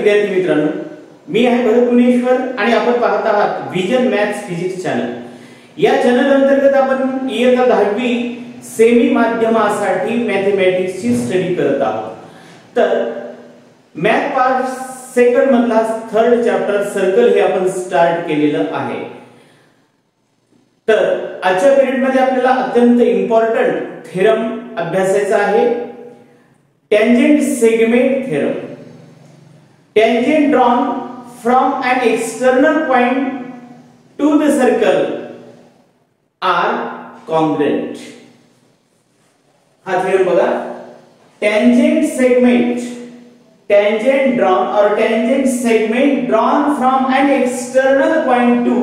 विद्यार्थी मित्रांनो, मी आहे भरत गुणेश्वर आणि आपण पाहत आहात विजन मॅथ्स फिजिक्स चॅनल। या चॅनल अंतर्गत आपण इयत्ता 10वी सेमी माध्यमासाठी मॅथेमॅटिक्स ची स्टडी करत आहोत। तर मॅथ पार्ट सेकंड मधला थर्ड चॅप्टर सर्कल हे आपण स्टार्ट केलेलं आहे। तर आजच्या पिरियड मध्ये आपल्याला अत्यंत इम्पॉर्टंट थेरम अभ्यासायचा आहे, tangent segment theorem। Tangent drawn from an external point to the circle are congruent। हा थेरम बघा, tangent segment drawn from an external point to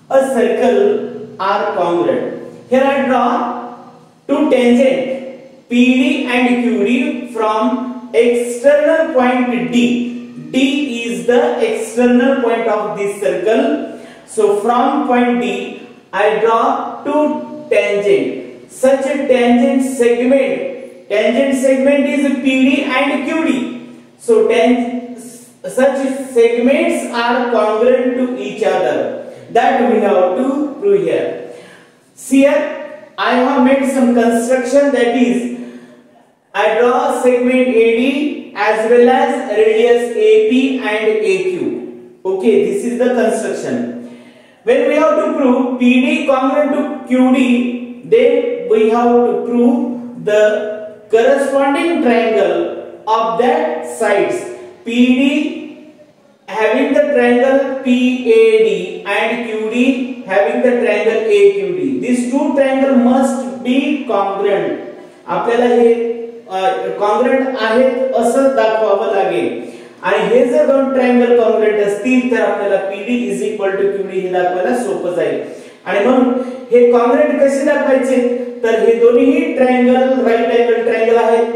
a circle are congruent। Here I draw two tangent PD and QD from external point D। D is the external point of this circle। So from point D I draw two tangent। Such a tangent segment is PD and QD। So such segments are congruent to each other, that we have to prove here। See here I have made some construction, that is I draw segment AD as well as radius AP and AQ। Okay, this is the construction। When we have to prove PD congruent to QD, then we have to prove the corresponding triangle of that sides, PD having the triangle PAD and QD having the triangle AQD। These two triangle must be congruent। आपल्याला हे congruent आहेत असं दाखवावं लागेल, आणि हे जर दोन triangle congruent असतील तर आपल्याला PD QD हे दाखवायला सोपं जाईल। आणि म्हणून हे कॉन्ग्रुएंट कसे दाखवायचे, तर हे दोन्ही ट्रायंगल राईट अँगल ट्रायंगल आहेत।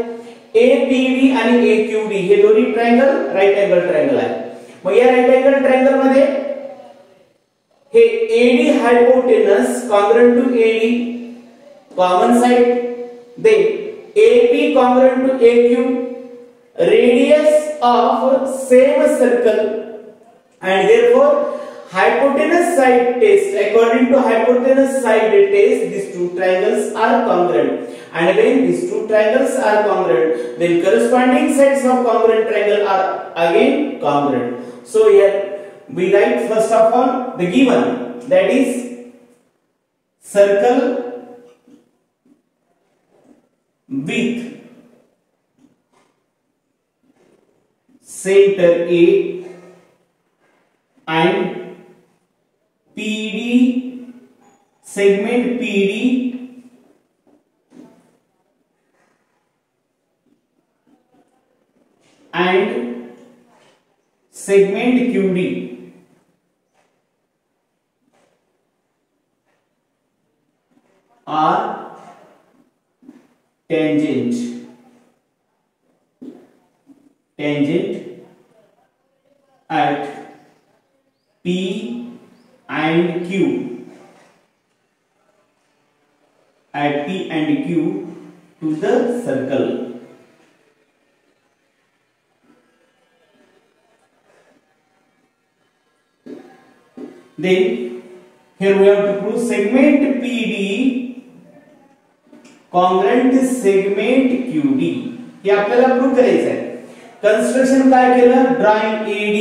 APD आणि AQD हे दोन्ही ट्रायंगल राईट अँगल ट्रायंगल आहेत। मग या राईट अँगल ट्रायंगल मध्ये हे AD hypotenuse congruent to AD common side, then AP congruent to AQ, radius of same circle, and therefore hypotenuse side test, according to hypotenuse side test these two triangles are congruent, and when these two triangles are congruent then corresponding sides of congruent triangle are again congruent। So here we write first of all the given, that is circle with center A and PD segment PD and segment QD are tangent at P and Q to the circle। Then here we have to prove segment PD congruent segment QD, हे आपल्याला prove करायचं आहे। Construction काय केलं, drawing AD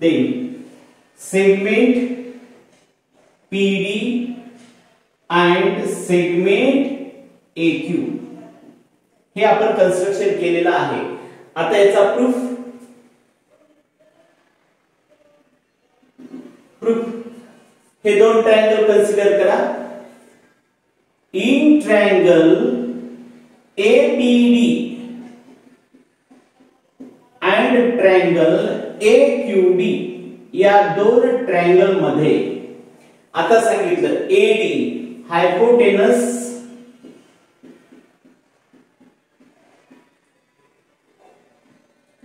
then segment PD and segment AQ हे आपण construction केलेलं आहे। आता याचा प्रूफ हे दोन ट्रायंगल कन्सिडर करा। In triangle APD and triangle AQD या दोन ट्रायंगल मध्ये आता सांगितलं AD hypotenuse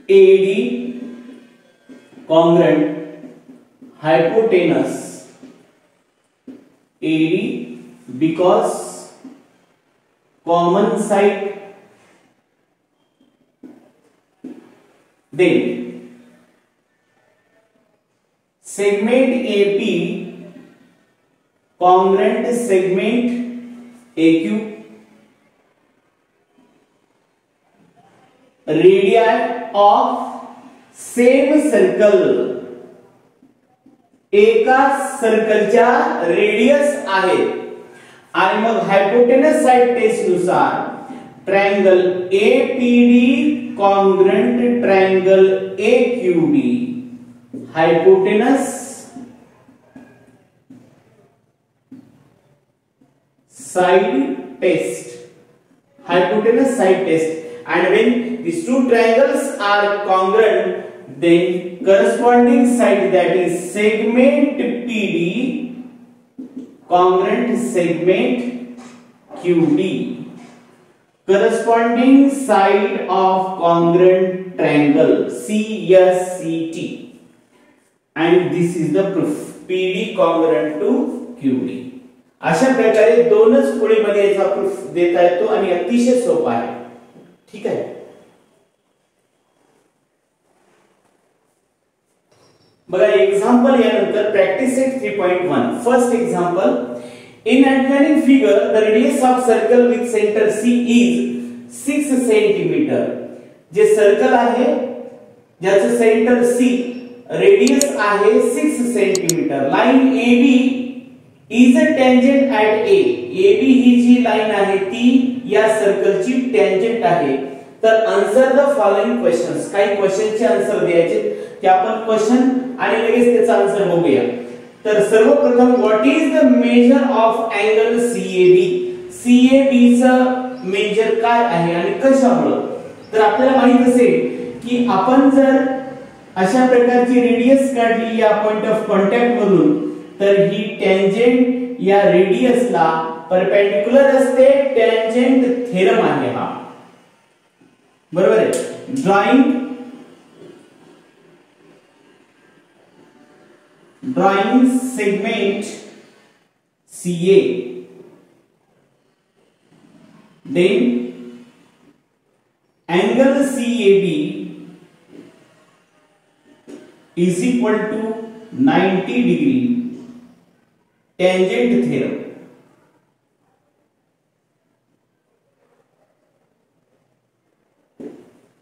AD congruent hypotenuse AD because common side. Then segment AP congruent segment AQ. Radii of same circle, एका सर्कलच्या रेडियस आहेत. आणि मग हायपोटेनस साइड टेस्ट नुसार triangle APD congruent triangle AQD, hypotenuse side test, hypotenuse side test, and when these two triangles are congruent, then corresponding side, that is segment PD congruent segment QD, corresponding side of congruent triangle CSCT, and this is the proof, PD congruent to QD. अशा प्रकारे दोनच खोळीमध्ये याचा proof देता येतो आणि अतिशय सोपा आहे. ठीक आहे. बघा एक्झाम्पल यानंतर practice set 3.1. First example, in adjoining figure the radius of circle with center C is 6 centimetre. जे सर्कल आहे ज्याचं सेंटर C रेडियस आहे 6 centimetre. Line AB is a tangent at A. AB ही जी लाइन आहे ती या सर्कलची टँजंट आहे. तर आन्सर द फॉलोइंग क्वेश्चन्स, काही क्वेश्चनचे आन्सर द्यायचे की आपण क्वेश्चन आणि लगेच त्याचा आन्सर बघूया. तर सर्वप्रथम what is the measure of angle CAB. CAB चा मेजर काय आहे आणि कशामुळे. तर आपल्याला माहित असेल की आपण जर अशा प्रकारची रेडियस काढली या पॉइंट ऑफ कॉन्टॅक्ट मधून, तर ही टँजंट या रेडियसला परपेंडिक्युलर असते. टँजंट थेरम आहे हा, बरोबर आहे. Drawing segment CA, then angle CAB is equal to 90 degree. tangent theorem.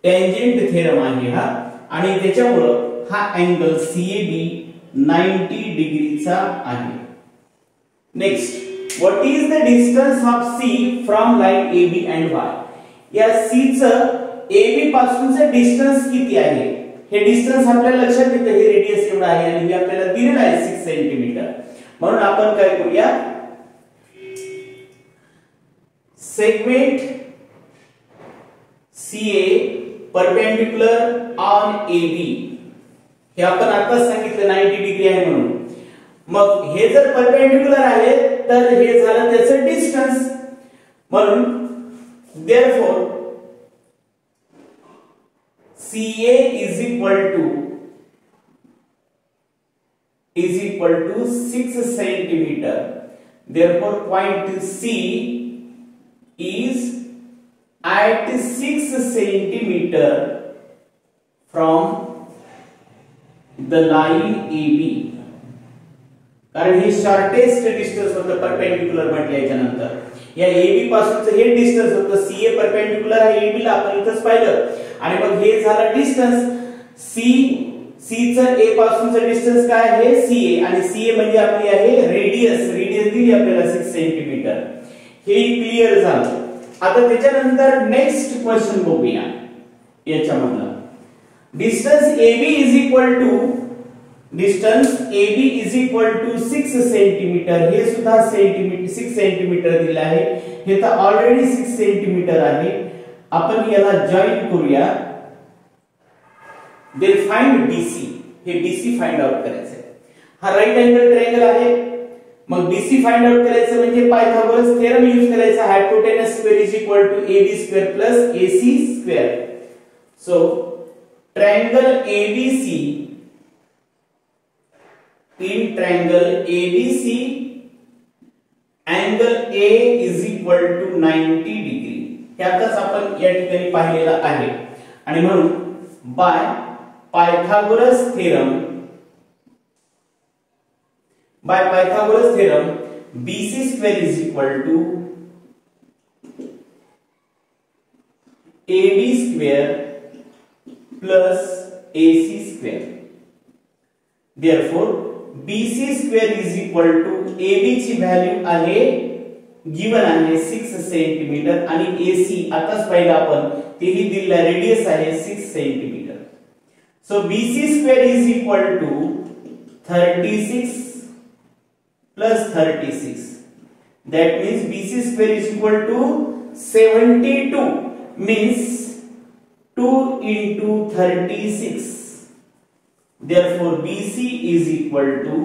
tangent theorem आहे हा आणि त्याच्यामुळे हा अँगल CAB 90 डिग्रीचा आहे. Next, what is the distance of C from line AB and Y. या C चं AB पासूनचं डिस्टन्स किती आहे हे डिस्टन्स आपल्याला लक्षात येतं. हे रेडियस एवढा आहे आणि हे आपल्याला दिलेलं आहे 6 सेंटीमीटर. म्हणून आपण काय करूया, segment CA perpendicular on AB, हे आपण आता सांगितलं 90 डिग्री आहे म्हणून. मग हे जर परपेंडिक्युलर आहे तर हे झालं त्याचं डिस्टन्स. म्हणून therefore CA is equal to 6 centimeter. Therefore point C is at 6 centimeter from the line AB. कारण हे शॉर्टेस्ट डिस्टन्स होतं परपेंडिक्युलर म्हटल्याच्या नंतर. या AB पासूनचं हे डिस्टन्स होतं. CA परपेंडिक्युलर आहे AB ला, आपण इथंच पाहिलं. आणि मग हे झालं डिस्टन्स C चं A पासूनचं डिस्टन्स काय आहे CA, आणि CA म्हणजे आपली आहे रेडियस. रेडियस दिली आपल्याला 6 सेंटीमीटर. हे क्लिअर झालं. आता त्याच्यानंतर नेक्स्ट क्वेश्चन बघूया. याच्यामधला distance AB is equal to 6 centimetre. हे सुद्धा 6 सेंटीमीटर दिलं आहे. हे तर ऑलरेडी 6 सेंटीमीटर आहे. आपण याला जॉइन करूया. Then find BC. हे BC फाइंड आउट करायचं आहे. हा राइट अँगल ट्रायंगल आहे. मग BC फाइंड आउट करायचं म्हणजे पायथागोरस थेरम यूज करायचा. Hypotenuse square is equal to AB square plus AC square. So triangle ABC, in triangle ABC, angle A is equal equal to 90 degree. हे आताच आपण या ठिकाणी पाहिलेलं आहे. आणि म्हणून by Pythagoras theorem BC square is equal to AB square plus AC square. Therefore BC square is equal to AB ची व्हॅल्यू आहे गिवन आहे 6 सेंटीमीटर आणि AC आताच पाहिलं आपण तेही दिलेला रेडियस आहे 6 centimetre. So BC square is equal to 36 plus 36. That means BC square is equal to 72, means 2 into 36. Therefore BC is equal to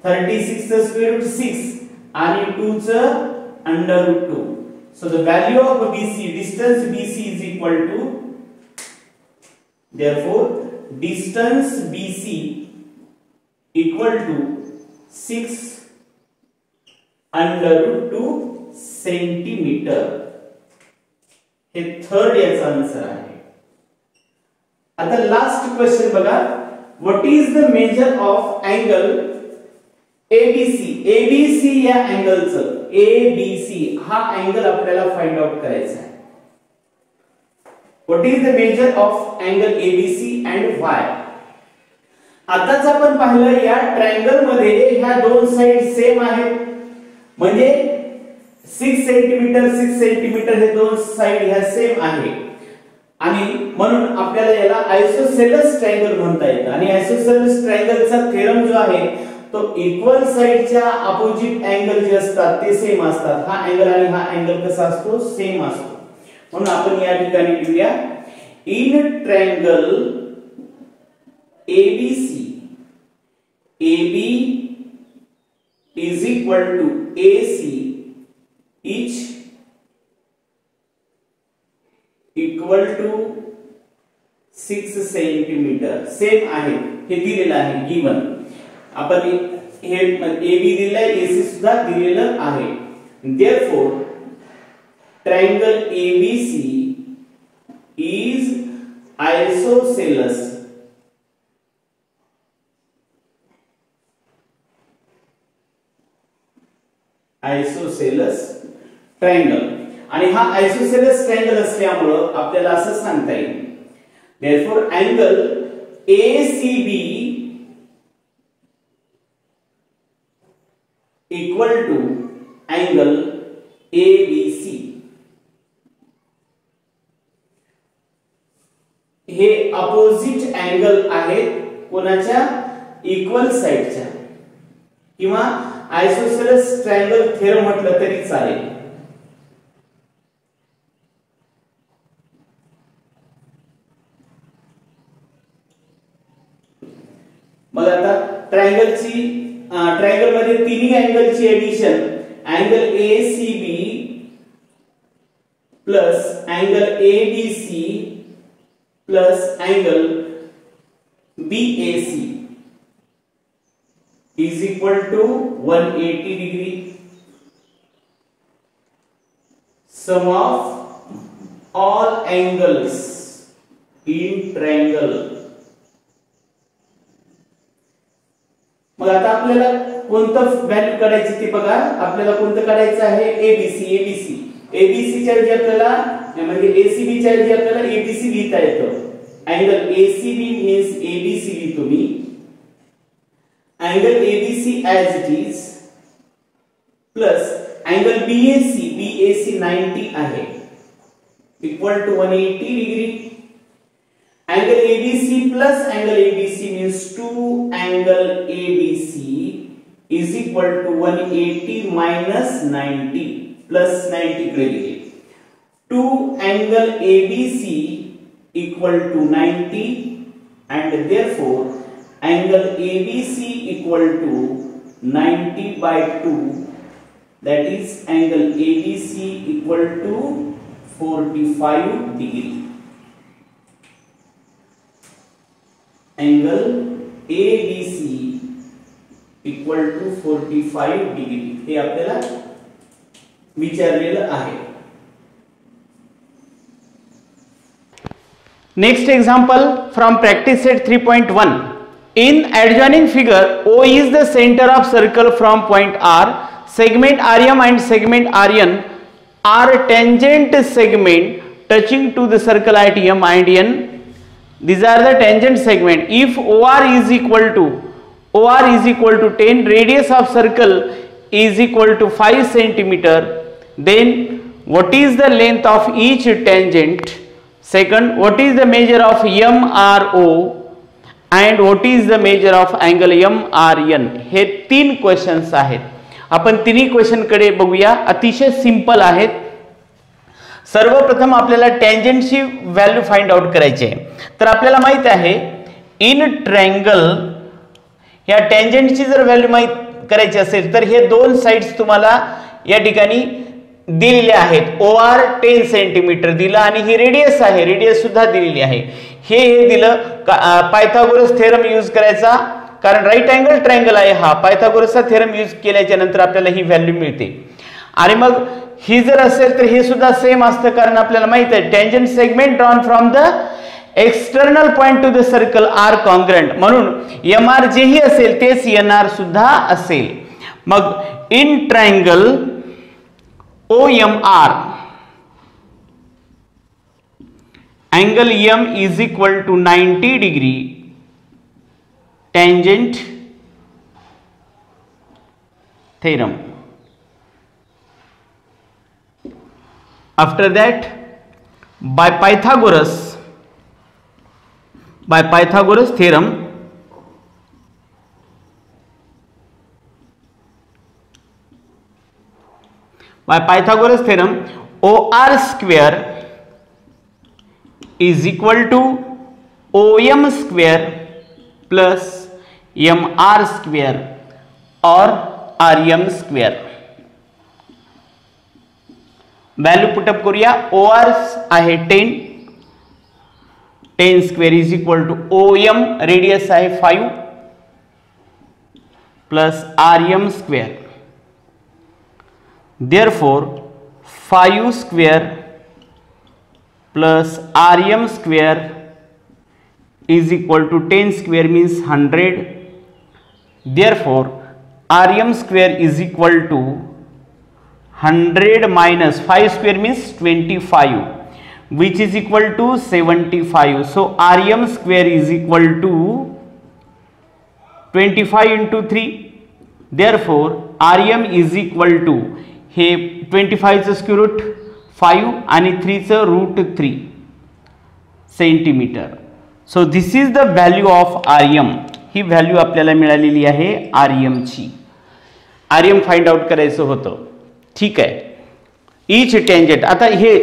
36 the square root 6 and 2 the under root 2. So the value of BC, distance BC is equal to, therefore distance BC equal to 6 under root 2 centimetre. हे third याचा answer आहे. आता last question बघा. What is the measure of angle ABC? ABC या अँगलचं ABC हा angle आपल्याला find out करायचा आहे. What is the measure of angle ABC and why? आताच आपण पाहिलं या ट्रायंगल मध्ये ह्या दोन साइड सेम आहेत. म्हणजे 6 सेंटीमीटर हे दोन साइड ह्या सेम आहे आणि म्हणून आपल्याला याला आयसोसेलेस ट्रायंगल म्हणता येतं. आणि आयसोसेलेस ट्रायंगलचा थेरम जो आहे तो इक्वल साइडच्या अपोजिट अँगल जे असतात ते सेम असतात. हा अँगल आणि हा अँगल कसा असतो? सेम असतो. म्हणून आपण या ठिकाणी लिहूया in triangle ABC AB is equal to AC, each equal to 6 centimetre. Same आहे हे दिलेलं आहे गिवन. आपण हे AB दिलेलं आहे, AC सुद्धा दिलेलं आहे. Therefore triangle ABC is isosceles. Isosceles triangle. आणि हा आयसोसेलेस ट्रायंगल असल्यामुळे आपल्याला असं सांगता येईल. Therefore angle ACB equal to angle ABC. हे अपोजिट अँगल आहेत कोणाच्या? इक्वल साइडच्या. किंवा आयसोसेलेस ट्रायंगल थेरम म्हटलं तरी चालेल. मग आता ट्रायंगल मध्ये तिन्ही अँगलची addition angle ACB plus angle ABC plus angle BAC is equal to 180 degree. Sum of all angles in triangle. मग आता आपल्याला कोणतं व्हॅल्यू काढायची ते बघा. आपल्याला कोणतं काढायचं आहे? ABC च्या ऐवजी आपल्याला म्हणजे ACB च्या ऐवजी आपल्याला ABC लिहिता येतं. अँगल ACB means ABC लिहितो मी. Angle ABC as it is plus angle BAC 90 आहे equal to 180 degree. Angle ABC plus angle ABC means 2 angle ABC is equal to 180 minus 90 plus 90 कडे 2 angle ABC equal to 90 and therefore angle ABC equal to 90 by 2, that is angle ABC equal to 45 degree. Angle ABC equal to 45 degree. हे आपल्याला विचारलेलं आहे. Next example from practice set 3.1. In adjoining figure, O is the center of circle from point R. Segment RM and segment RN are tangent segment touching to the circle at M and N. These are the tangent segment. If OR is equal to 10, radius of circle is equal to 5 centimeter, then what is the length of each tangent? Second, what is the measure of MRO and what is the measure of angle MRN? हे 3 questions आहेत. आपण तिन्ही question कडे बघूया. अतिशय simple आहेत. सर्वप्रथम आपल्याला टँजेंटची व्हॅल्यू फाइंड आउट करायची आहे. तर आपल्याला माहित आहे इन ट्रायंगल या टँजेंटची जर व्हॅल्यू माहित करायची असेल तर हे दोन साइड्स तुम्हाला या ठिकाणी दिलेले आहेत. OR 10 सेंटीमीटर दिलं आणि ही रेडियस आहे, रेडियस सुद्धा दिलेली आहे. हे दिलं. पायथागोरस थेरम यूज करायचा, कारण राईट अँगल ट्रायंगल आहे हा. पायथागोरसचा थेरम यूज केल्याच्या नंतर आपल्याला ही व्हॅल्यू मिळते. आणि मग ही जर असेल तर हे सुद्धा सेम असतं, कारण आपल्याला माहित आहे tangent segment drawn from the external point to the circle are congruent, म्हणून MR जेही असेल तेच NR सुद्धा असेल. मग in triangle OMR angle M is equal to 90 degree tangent theorem. After that, by Pythagoras theorem, OR square is equal to OM square plus MR square or RM square. Value put करूया. OR आहे 10 square is equal to OM radius आहे 5 plus RM square. Therefore 5 square plus RM square is equal to 10 square means 100. Therefore RM square is equal to 100 minus 5 square means 25, which is equal to 75. So RM square is equal to 25 into 3. Therefore RM is equal to हे 25 चं square root 5 आणि 3 चं root 3 centimetre. So this is the value of RM. ही value आपल्याला मिळालेली आहे RM ची. RM find out करायचं होतं. ठीक आहे. ईच टँजेंट, आता हे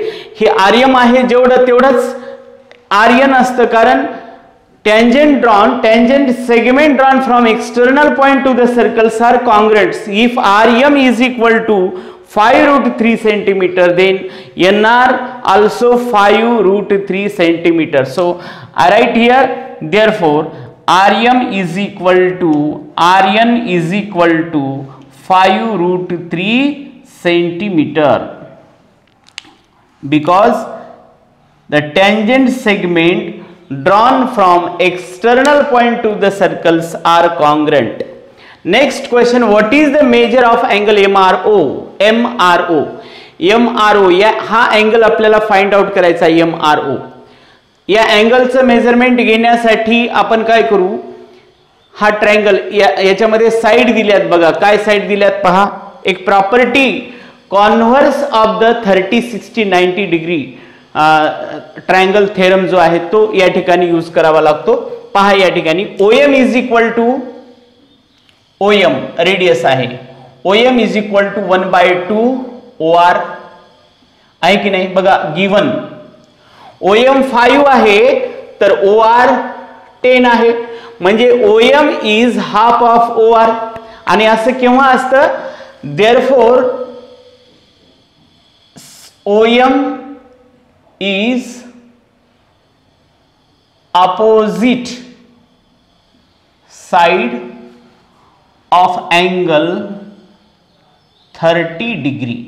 RM आहे जेवढं तेवढंच RN असतं, कारण tangent segment drawn from external point to the circles are congruent. If RM is equal to 5 root 3 centimeter, then NR also 5 root 3 centimeter. So I write here, therefore RN is equal to 5 root 3 centimeter, because the tangent segment drawn from external point to the circles are congruent. Next question, what is the measure of angle MRO? या हा angle आपल्याला find out करायचा आहे. MRO या अँगलचं measurement घेण्यासाठी आपण काय करू, हा ट्रायंगल याच्यामध्ये साइड दिल्यात बघा. काय साइड दिल्यात पहा. एक property converse of the 30 60 90 degree triangle theorem जो आहे तो या ठिकाणी यूज करावा लागतो. पहा या ठिकाणी OM is equal to OM radius आहे. OM is equal to 1/2 OR आहे की नाही. बघा गिवन OM 5 आहे तर OR 10 आहे, म्हणजे OM is half of OR. आणि असं केव्हा असतं, therefore OM is opposite side of angle 30 degree.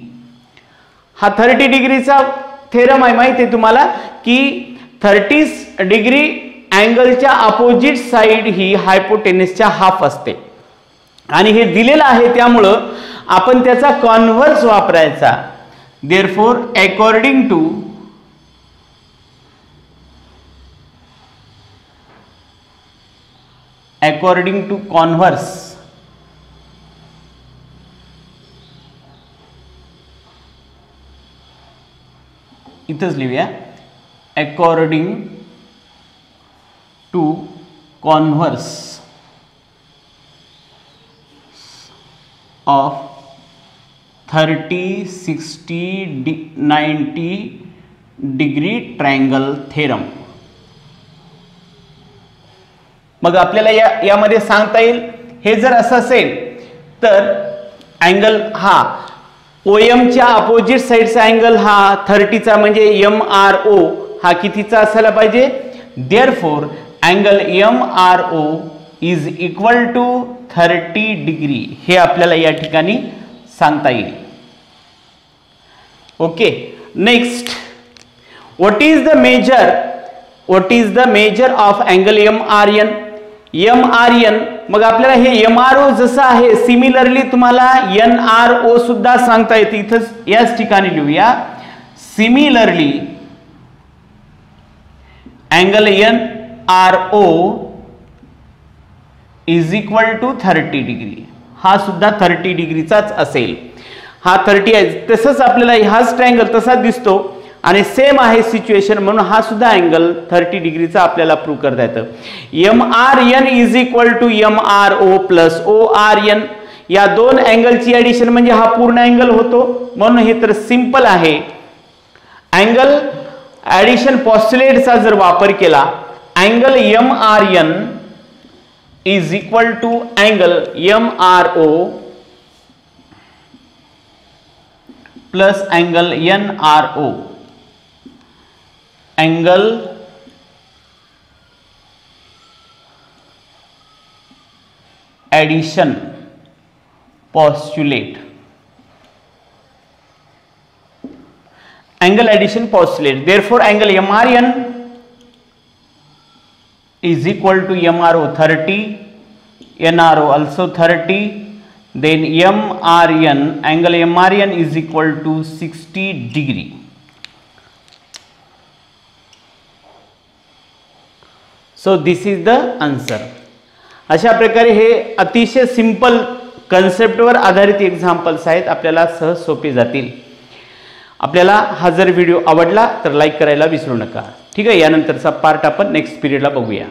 हा 30 डिग्रीचा थेरम आहे, माहिती आहे तुम्हाला की 30 डिग्री अँगलच्या अपोजिट साइड ही हायपोटेनसच्या हाफ असते आणि हे दिलेलं आहे त्यामुळं आपण त्याचा कॉन्व्हर्स वापरायचा. देअरफॉर अकॉर्डिंग टू कॉन्व्हर्स इथंच लिहूया. According to converse of 30, 60, 90 degree triangle theorem. मग आपल्याला यामध्ये सांगता येईल, हे जर असं असेल तर अँगल हा OMच्या अपोजिट साइडचा अँगल हा 30चा म्हणजे MRO हा कितीचा असायला पाहिजे. Therefore angle MRO is equal to 30 degree हे आपल्याला या ठिकाणी सांगता येईल. Okay, next, what is the measure of angle MRN. मग आपल्याला हे MRO जसं आहे सिमिलरली तुम्हाला NRO सुद्धा सांगता येते. इथंच याच ठिकाणी लिहूया. Similarly angle NRO is equal to 30 degree. हा सुद्धा 30 डिग्रीचाच असेल. हा 30 आहे, तसंच आपल्याला हाच ट्रायंगल तसाच दिसतो आणि सेम आहे सिच्युएशन म्हणून हा सुद्धा अँगल 30 डिग्रीचा आपल्याला प्रूव्ह करता येतं. MRN is equal to MRO plus ORN. या दोन अँगलची ऍडिशन म्हणजे हा पूर्ण अँगल होतो, म्हणून हे तर सिंपल आहे. अँगल ऍडिशन पॉस्ट्युलेटचा जर वापर केला, angle MRN is equal to angle MRO plus angle NRO. Angle addition postulate. angle addition postulate. Therefore, angle MRN is equal to MRO 30, NRO also 30, then MRN, angle MRN is equal to 60 degree. So this is the answer. अशा प्रकारे हे अतिशय simple कन्सेप्टवर आधारित examples आहेत, आपल्याला सहज सोपे जातील. आपल्याला हा जर व्हिडिओ आवडला तर लाईक करायला विसरू नका. ठीक आहे, यानंतरचा पार्ट आपण नेक्स्ट पिरियडला बघूया.